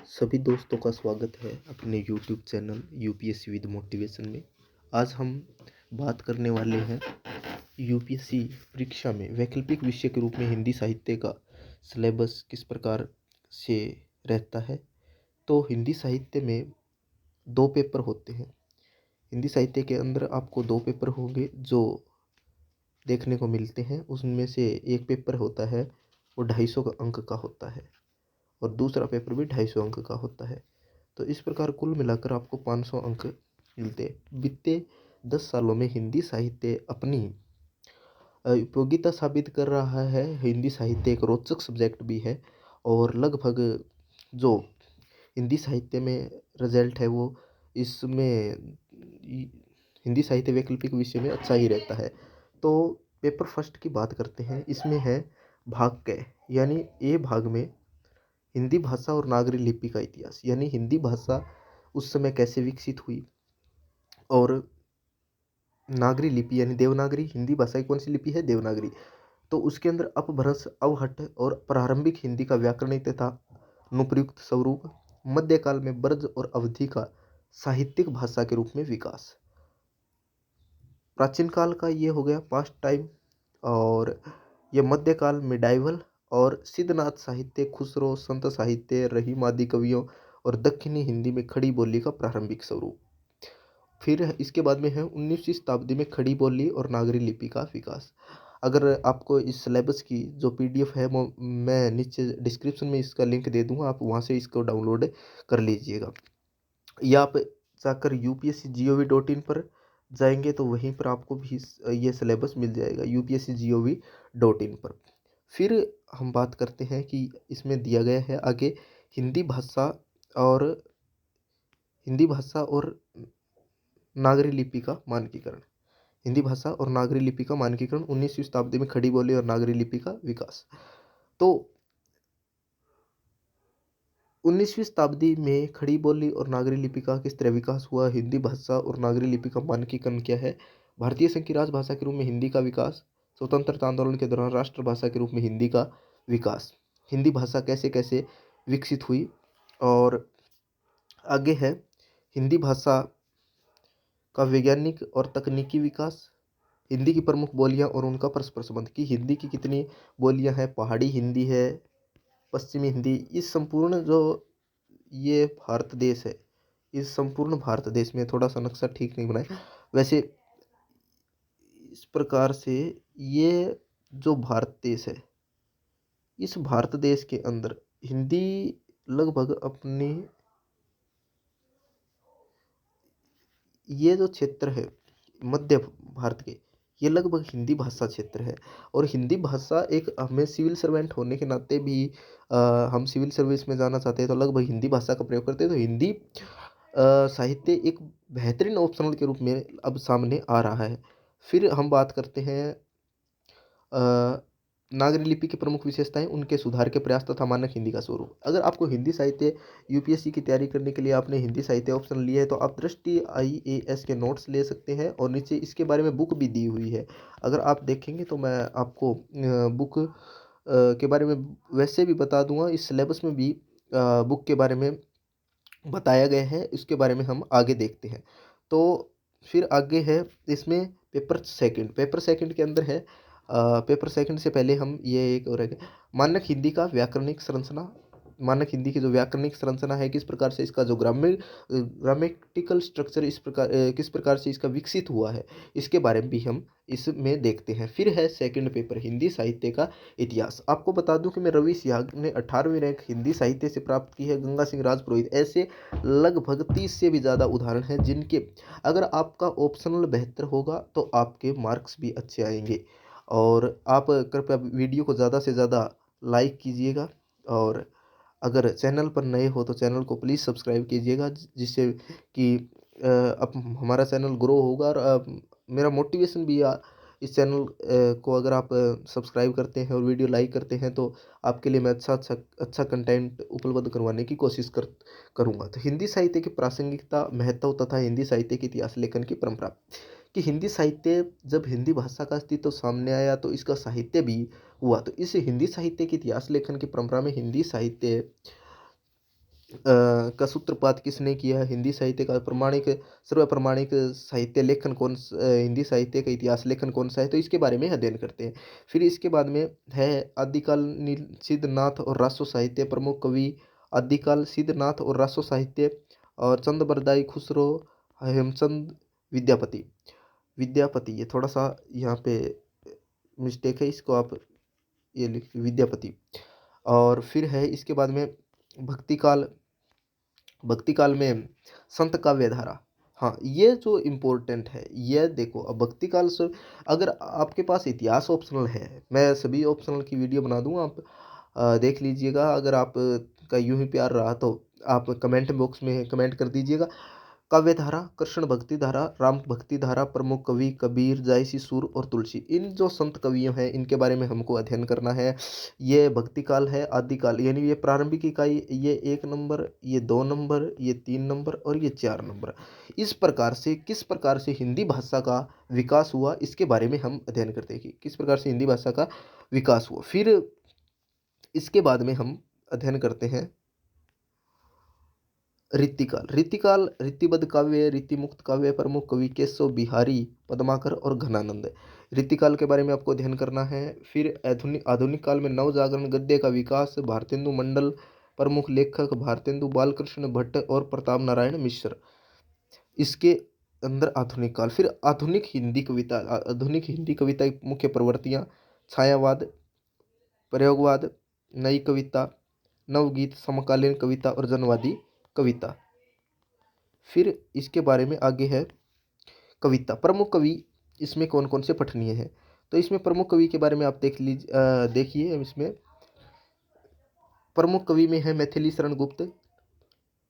सभी दोस्तों का स्वागत है अपने YouTube channel UPSC with motivation में। आज हम बात करने वाले हैं यूपीएससी परीक्षा में वैकल्पिक विषय के रूप में हिंदी साहित्य का सिलेबस किस प्रकार से रहता है। तो हिंदी साहित्य में दो पेपर होते हैं। हिंदी साहित्य के अंदर आपको दो पेपर होंगे जो देखने को मिलते हैं। उसमें से एक पेपर होता है वो 250 अंक का होता है और दूसरा पेपर भी 250 अंक का होता है। तो इस प्रकार कुल मिलाकर आपको 500 अंक मिलते हैं। बीते 10 सालों में हिंदी साहित्य अपनी उपयोगिता साबित कर रहा है। हिंदी साहित्य एक रोचक सब्जेक्ट भी है और लगभग जो हिंदी साहित्य में रिजल्ट है वो इसमें हिंदी साहित्य वैकल्पिक विषय में अच्छा ही रहता है। तो पेपर फर्स्ट की बात करते हैं। इसमें है भाग क, यानी ए भाग में हिंदी भाषा और नागरी लिपि का इतिहास, यानी हिंदी भाषा उस समय कैसे विकसित हुई और नागरी लिपि यानी देवनागरी, हिंदी भाषा की कौन सी लिपि है? देवनागरी। तो उसके अंदर अपभ्रंश, अवहट्ठ और प्रारंभिक हिंदी का व्याकरणिक तथा अनुप्रयुक्त स्वरूप, मध्यकाल में ब्रज और अवधी का साहित्यिक भाषा के रूप में विकास। प्राचीन काल का ये हो गया पास्ट टाइम और ये मध्यकाल मिडाइवल और सिद्धनाथ साहित्य, खुसरो, संत साहित्य, रहीम आदि कवियों और दक्षिणी हिंदी में खड़ी बोली का प्रारंभिक स्वरूप। फिर इसके बाद में है 19वीं शताब्दी में खड़ी बोली और नागरी लिपि का विकास। अगर आपको इस सिलेबस की जो पीडीएफ है वो मैं नीचे डिस्क्रिप्शन में इसका लिंक दे दूंगा, आप वहां से इसको डाउनलोड कर लीजिएगा। या आप जाकर upsc.gov.in पर जाएंगे तो वहीं पर आपको भी ये सिलेबस मिल जाएगा upsc.gov.in पर। फिर हम बात करते हैं कि इसमें दिया गया है आगे हिंदी भाषा और नागरी लिपि का मानकीकरण। हिंदी भाषा और नागरी लिपि का मानकीकरण, 19वीं शताब्दी में खड़ी बोली और नागरी लिपि का विकास। तो 19वीं शताब्दी में खड़ी बोली और नागरी लिपि का किस तरह विकास हुआ, हिंदी भाषा और नागरी लिपि का मानकीकरण क्या है, भारतीय संघ की राजभाषा के रूप में हिंदी का विकास, स्वतंत्रता आंदोलन के दौरान राष्ट्रभाषा के रूप में हिंदी का विकास, हिंदी भाषा कैसे कैसे विकसित हुई। और आगे है हिंदी भाषा का वैज्ञानिक और तकनीकी विकास, हिंदी की प्रमुख बोलियां और उनका परस्पर संबंध कि हिंदी की कितनी बोलियां हैं, पहाड़ी हिंदी है, पश्चिमी हिंदी। इस संपूर्ण जो ये भारत देश है, इस संपूर्ण भारत देश में थोड़ा सा नक्शा ठीक नहीं बनाया वैसे, इस प्रकार से ये जो भारत देश है, इस भारत देश के अंदर हिंदी लगभग अपनी ये जो क्षेत्र है मध्य भारत के, ये लगभग हिंदी भाषा क्षेत्र है। और हिंदी भाषा एक हमें सिविल सर्वेंट होने के नाते भी हम सिविल सर्विस में जाना चाहते हैं तो लगभग हिंदी भाषा का प्रयोग करते हैं। तो हिंदी साहित्य एक बेहतरीन ऑप्शनल के रूप में अब सामने आ रहा है। फिर हम बात करते हैं नागरी लिपि की प्रमुख विशेषताएं, उनके सुधार के प्रयास तथा मानक हिंदी का स्वरूप। अगर आपको हिंदी साहित्य यूपीएससी की तैयारी करने के लिए आपने हिंदी साहित्य ऑप्शन लिया है तो आप दृष्टि आईएएस के नोट्स ले सकते हैं और नीचे इसके बारे में बुक भी दी हुई है। अगर आप देखेंगे तो मैं आपको बुक के बारे में वैसे भी बता दूंगा, इस सिलेबस में भी बुक के बारे में बताया गया है, इसके बारे में हम आगे देखते हैं। तो फिर आगे है इसमें पेपर सेकंड के अंदर है पेपर सेकंड से पहले हम ये एक और मानक हिंदी का व्याकरणिक संरचना, मानक हिंदी की जो व्याकरणिक संरचना है, किस प्रकार से इसका जो ग्रामेटिकल स्ट्रक्चर इस प्रकार किस प्रकार से इसका विकसित हुआ है, इसके बारे में भी हम इसमें देखते हैं। फिर है सेकंड पेपर हिंदी साहित्य का इतिहास। आपको बता दूं कि मैं रवि सिहाग ने 18वीं रैंक हिंदी साहित्य से प्राप्त की है, गंगा सिंह राजपुरोहित, ऐसे लगभग 30 से भी ज़्यादा उदाहरण हैं जिनके अगर आपका ऑप्शनल बेहतर होगा तो आपके मार्क्स भी अच्छे आएंगे। और आप कृपया वीडियो को ज़्यादा से ज़्यादा लाइक कीजिएगा और अगर चैनल पर नए हो तो चैनल को प्लीज़ सब्सक्राइब कीजिएगा, जिससे कि अब हमारा चैनल ग्रो होगा और मेरा मोटिवेशन भी इस चैनल को अगर आप सब्सक्राइब करते हैं और वीडियो लाइक करते हैं तो आपके लिए मैं अच्छा कंटेंट उपलब्ध करवाने की कोशिश करूँगा। तो हिंदी साहित्य की प्रासंगिकता, महत्व तथा हिंदी साहित्य के इतिहास लेखन की परंपरा कि हिंदी साहित्य, जब हिंदी भाषा का अस्तित्व सामने आया तो इसका साहित्य भी हुआ। तो इस हिंदी साहित्य के इतिहास लेखन की परंपरा में हिंदी साहित्य का सूत्रपात किसने किया, हिंदी साहित्य का प्रमाणिक सर्वप्रमाणिक साहित्य लेखन हिंदी साहित्य का इतिहास लेखन कौन सा है, तो इसके बारे में अध्ययन करते हैं। फिर इसके बाद में है आदिकाल सिद्धनाथ और रासो साहित्य, प्रमुख कवि आदिकाल सिद्धनाथ और रासो साहित्य, और चंद बरदाई खुसरो हेमचंद विद्यापति। विद्यापति ये थोड़ा सा यहाँ पे मिस्टेक है, इसको आप ये लिख विद्यापति। और फिर है इसके बाद में भक्ति काल, भक्ति काल में संत काव्य धारा। हाँ, ये जो इम्पोर्टेंट है ये देखो। अब भक्ति काल से अगर आपके पास इतिहास ऑप्शनल है, मैं सभी ऑप्शनल की वीडियो बना दूंगा, आप देख लीजिएगा। अगर आप का यूं ही प्यार रहा तो आप कमेंट बॉक्स में कमेंट कर दीजिएगा। काव्य धारा, कृष्ण भक्ति धारा, राम भक्ति धारा, प्रमुख कवि कबीर, जायसी, सूर और तुलसी, इन जो संत कवियों हैं इनके बारे में हमको अध्ययन करना है। ये भक्ति काल है, आदिकाल, यानी ये प्रारंभिक इकाई, ये 1 नंबर, ये 2 नंबर, ये 3 नंबर और ये 4 नंबर। इस प्रकार से किस प्रकार से हिंदी भाषा का विकास हुआ, इसके बारे में हम अध्ययन करते हैं कि किस प्रकार से हिंदी भाषा का विकास हुआ। फिर इसके बाद में हम अध्ययन करते हैं रीतिकाल। रीतिकाल रीतिबद्ध काव्य, रीतिमुक्त काव्य, प्रमुख कवि केशव बिहारी, पद्माकर और घनानंद। रीतिकाल के बारे में आपको अध्ययन करना है। फिर आधुनिक आधुनिक काल में नवजागरण गद्य का विकास, भारतेंदु मंडल, प्रमुख लेखक भारतेंदु बालकृष्ण भट्ट और प्रताप नारायण मिश्र। इसके अंदर आधुनिक काल। फिर आधुनिक हिंदी कविता, आधुनिक हिंदी कविता की मुख्य प्रवृत्तियाँ, छायावाद, प्रयोगवाद, नई कविता, नवगीत, समकालीन कविता और जनवादी कविता। फिर इसके बारे में आगे है कविता, प्रमुख कवि, इसमें कौन कौन से पठनीय हैं। तो इसमें प्रमुख कवि के बारे में आप देखिए। इसमें प्रमुख कवि में है मैथिली शरण गुप्त,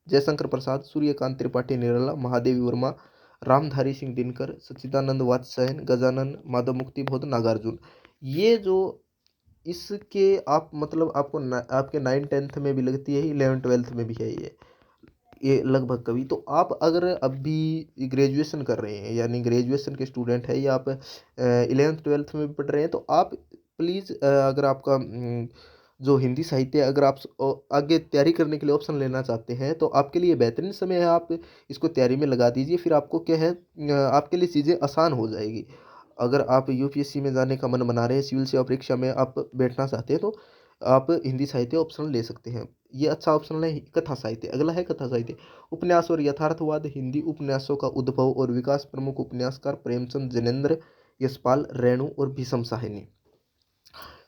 जयशंकर प्रसाद, सूर्यकांत त्रिपाठी निराला, महादेवी वर्मा, रामधारी सिंह दिनकर, सच्चिदानंद वात्स्यायन, गजानन, माधव मुक्ति बोध, नागार्जुन। ये जो इसके आप मतलब आपको आपके 9th-10th में भी लगती है, 11th-12th में भी है ये लगभग कवि। तो आप अगर अभी ग्रेजुएशन कर रहे हैं, यानी ग्रेजुएशन के स्टूडेंट है, या आप 11th-12th में भी पढ़ रहे हैं, तो आप प्लीज़ अगर आपका जो हिंदी साहित्य, अगर आप आगे तैयारी करने के लिए ऑप्शन लेना चाहते हैं, तो आपके लिए बेहतरीन समय है, आप इसको तैयारी में लगा दीजिए। फिर आपको क्या है, आपके लिए चीज़ें आसान हो जाएगी। अगर आप यूपीएससी में जाने का मन बना रहे हैं, सिविल सेवा परीक्षा में आप बैठना चाहते हैं, तो आप हिंदी साहित्य ऑप्शनल ले सकते हैं। ये अच्छा ऑप्शनल है। कथा साहित्य, अगला है कथा साहित्य। उपन्यास और यथार्थवाद, हिंदी उपन्यासों का उद्भव और विकास, प्रमुख उपन्यासकार प्रेमचंद, जैनेन्द्र, यशपाल, रेणु और भीषम साहनी।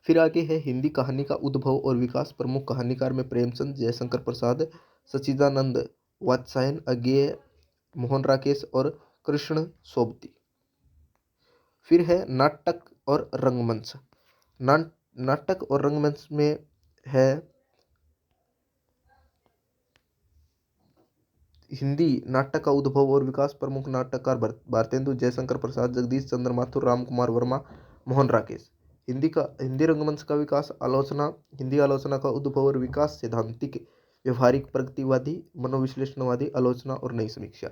फिर आगे है हिंदी कहानी का उद्भव और विकास, प्रमुख कहानीकार में प्रेमचंद, जयशंकर प्रसाद, सच्चिदानंद वात्स्यायन, अज्ञेय, मोहन राकेश और कृष्ण सोबती। फिर है नाटक और रंगमंच। नाटक और रंगमंच में है हिंदी नाटक का उद्भव और विकास, प्रमुख नाटककार भारतेंदु, जयशंकर प्रसाद, जगदीश चंद्र माथुर, राम कुमार वर्मा, मोहन राकेश। हिंदी रंगमंच का विकास, आलोचना, हिंदी आलोचना का उद्भव और विकास, सैद्धांतिक, व्यवहारिक, प्रगतिवादी, मनोविश्लेषणवादी आलोचना और नई समीक्षा।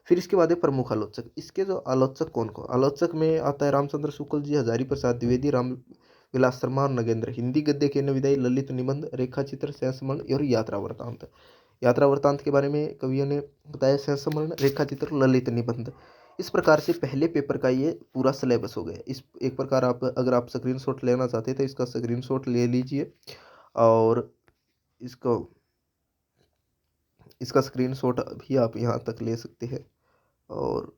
फिर इसके बाद है प्रमुख आलोचक। इसके जो आलोचक कौन कौन, आलोचक में आता है रामचंद्र शुक्ल जी, हजारी प्रसाद द्विवेदी, राम विलास शर्मा और नगेंद्र। हिंदी गद्य के विदाई, ललित निबंध, रेखाचित्र, संस्मरण और यात्रा वृतांत। यात्रा वृतांत के बारे में कवियों ने बताया, संस्मरण, रेखाचित्र, ललित निबंध। इस प्रकार से पहले पेपर का ये पूरा सिलेबस हो गया। इस एक प्रकार आप अगर आप स्क्रीनशॉट लेना चाहते हैं तो इसका स्क्रीनशॉट ले लीजिए, और इसको इसका स्क्रीनशॉट भी आप यहाँ तक ले सकते हैं। और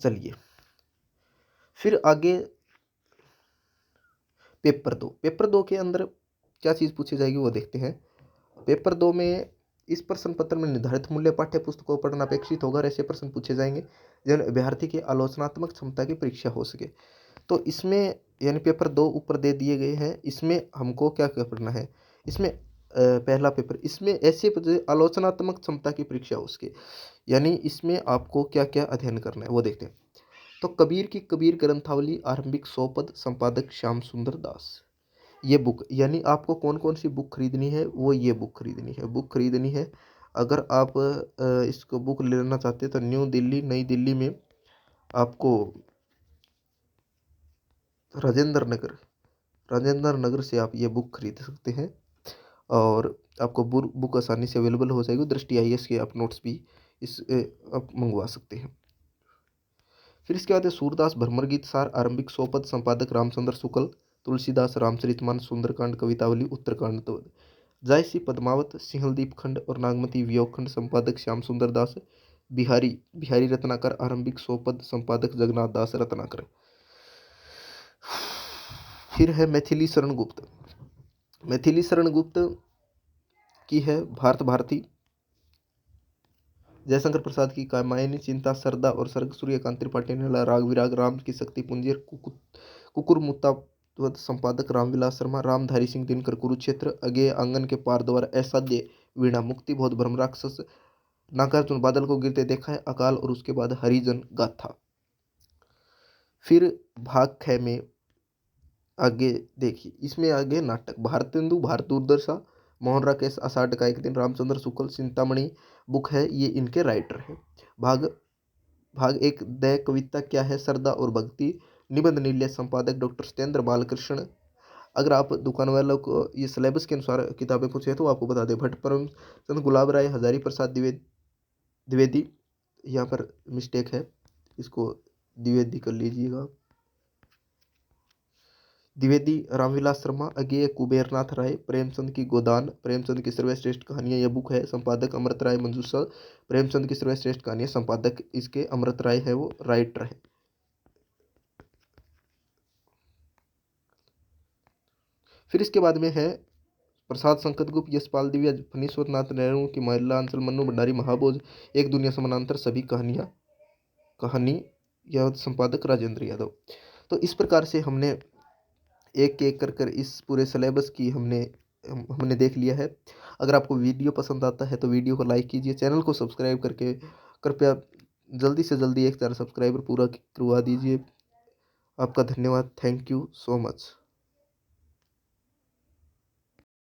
चलिए फिर आगे पेपर 2 के अंदर क्या चीज़ पूछी जाएगी वो देखते हैं। पेपर 2 में इस प्रश्न पत्र में निर्धारित मूल्य पाठ्य पुस्तकों पढ़ना अपेक्षित होगा, ऐसे प्रश्न पूछे जाएंगे जिन अभ्यर्थी की आलोचनात्मक क्षमता की परीक्षा हो सके। तो इसमें यानी पेपर 2 ऊपर दे दिए गए हैं, इसमें हमको क्या क्या पढ़ना है। इसमें पहला पेपर, इसमें ऐसे आलोचनात्मक क्षमता की परीक्षा हो सके, यानी इसमें आपको क्या क्या अध्ययन करना है वो देखते हैं। तो कबीर की कबीर ग्रंथावली, आरंभिक 100 पद, संपादक श्याम सुंदर दास। ये बुक, यानी आपको कौन कौन सी बुक खरीदनी है, वो ये बुक खरीदनी है। अगर आप इसको बुक लेना चाहते हैं तो न्यू दिल्ली, नई दिल्ली में आपको राजेंद्र नगर, राजेंद्र नगर से आप ये बुक खरीद सकते हैं और आपको बुक आसानी से अवेलेबल हो जाएगी। दृष्टि IAS के आप नोट्स भी आप मंगवा सकते हैं। फिर इसके बाद है सूरदास भ्रमर गीत सार आरंभिक सोपद संपादक रामचंद्र शुक्ल, तुलसीदास रामचरितमानस सुंदरकांड कवितावली उत्तरकांड तो जायसी पद्मावत सिंहलदीप खंड और नागमती वियोग खंड संपादक श्याम सुंदर दास, बिहारी बिहारी रत्नाकर आरंभिक सोपद संपादक जगन्नाथ दास रत्नाकर। फिर है मैथिली शरण गुप्त। मैथिली शरण गुप्त की है भारत भारती, जयशंकर प्रसाद की कामायनी चिंता, सरदा और सर्ग, सूर्यकांत त्रिपाठी ने राग विराग, राम की शक्ति पुंजीर, कुकुर मुत्तावत संपादक रामविलास शर्मा, रामधारी सिंह दिनकर कुरुक्षेत्र, अगेय आंगन के पार द्वारा असाध्य वीणा, मुक्ति बहुत भ्रम राक्षस, नागार्जुन बादल को गिरते देखा है, अकाल और उसके बाद हरिजन गाथा। फिर भाग ख में आगे देखिए, इसमें आगे नाटक भारतेंदु, भारत दूरदर्शा, मोहन राकेश, आषाढ़ का एक दिन, रामचंद्र शुक्ल, चिंतामणि बुक है, ये इनके राइटर हैं। भाग एक दया कविता क्या है, सरदा और भक्ति, निबंध नील्य, संपादक डॉक्टर सत्येंद्र बालकृष्ण। अगर आप दुकान वालों को ये सिलेबस के अनुसार किताबें पूछे तो आपको बता दें, भट्ट परम चंद, गुलाब राय, हजारी प्रसाद द्विवेदी, यहाँ पर मिस्टेक है, इसको द्विवेदी कर लीजिएगा, द्विवेदी, रामविलास शर्मा, अगेय कुबेरनाथ राय, प्रेमचंद की गोदान, प्रेमचंद की सर्वश्रेष्ठ कहानियां, यह बुक है, संपादक अमृत राय मंजूषा, प्रेमचंद की सर्वश्रेष्ठ कहानियां, संपादक इसके अमृत राय है, वो राइटर है। फिर इसके बाद में है प्रसाद संकट गुप्त, यशपाल दिव्या, फणीश्वर नाथ नेहरू की महिला अंचल, मन्नू भंडारी महाभोज, एक दुनिया समानांतर, सभी कहानी, यह संपादक राजेंद्र यादव। तो इस प्रकार से हमने एक एक कर इस पूरे सिलेबस की हमने देख लिया है। अगर आपको वीडियो पसंद आता है तो वीडियो को लाइक कीजिए, चैनल को सब्सक्राइब करके कृपया जल्दी से जल्दी 1,000 सब्सक्राइबर पूरा करवा दीजिए। आपका धन्यवाद, थैंक यू सो मच।